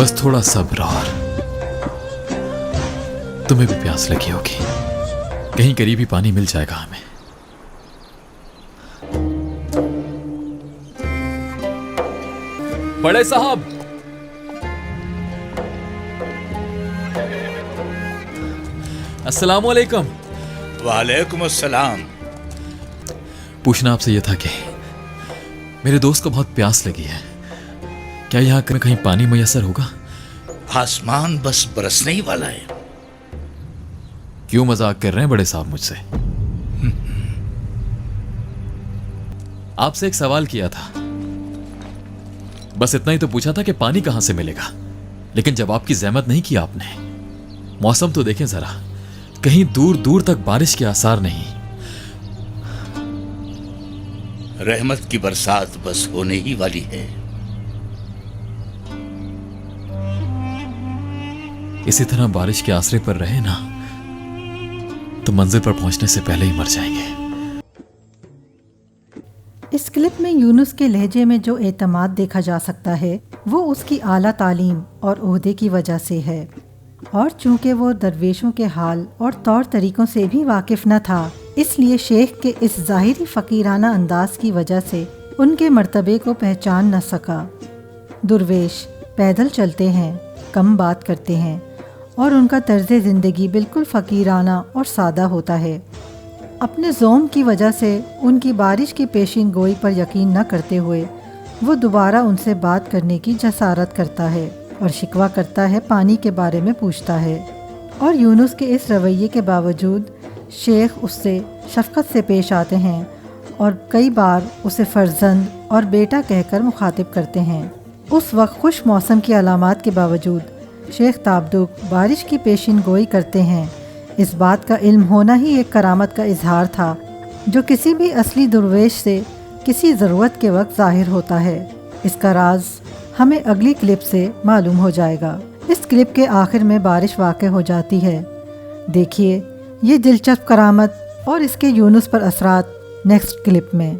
बस थोड़ा सब्र और तुम्हें भी प्यास लगी होगी, कहीं करीबी पानी मिल जाएगा हमें। बड़े साहब, अस्सलाम वालेकुम। वालेकुम अस्सलाम। पूछना आपसे यह था कि मेरे दोस्त को बहुत प्यास लगी है, क्या यहाँ कहीं पानी मैसर होगा? आसमान बस बरसने ही वाला है। क्यों मजाक कर रहे हैं बड़े साहब मुझसे? आपसे एक सवाल किया था, बस इतना ही तो पूछा था कि पानी कहां से मिलेगा, लेकिन जवाब की जहमत नहीं की आपने। मौसम तो देखें जरा, कहीं दूर दूर तक बारिश के आसार नहीं। रहमत की बरसात बस होने ही वाली है। इसी तरह बारिश के आसरे पर रहे ना तो मंजिल पर पहुंचने से पहले ही मर जाएंगे। इस क्लिप में यूनुस के लहजे में जो एतमाद देखा जा सकता है वो उसकी आला तालीम और ओहदे की वजह से है, और चूंकि वो दरवेशों के हाल और तौर तरीकों से भी वाकिफ न था, इसलिए शेख के इस ज़ाहिरी फ़कीराना अंदाज की वजह से उनके मर्तबे को पहचान न सका। दुर्वेश पैदल चलते हैं, कम बात करते हैं और उनका तर्ज़ ज़िंदगी बिल्कुल फ़कीराना और सादा होता है। अपने ज़ोम की वजह से उनकी बारिश की पेशिन गोई पर यकीन न करते हुए वो दोबारा उनसे बात करने की जसारत करता है और शिकवा करता है, पानी के बारे में पूछता है। और यूनुस के इस रवैये के बावजूद शेख उससे शफ़क़त से पेश आते हैं और कई बार उसे फ़र्जंद और बेटा कहकर मुखातिब करते हैं। उस वक्त खुश मौसम की अलामात के बावजूद शेख ताबदुक बारिश की पेशिन गोई करते हैं। इस बात का इल्म होना ही एक करामत का इजहार था, जो किसी भी असली दुर्वेश से किसी ज़रूरत के वक्त ज़ाहिर होता है। इसका राज हमें अगली क्लिप से मालूम हो जाएगा। इस क्लिप के आखिर में बारिश वाक़ हो जाती है। देखिए ये दिलचस्प करामत और इसके यूनुस पर असरात नेक्स्ट क्लिप में।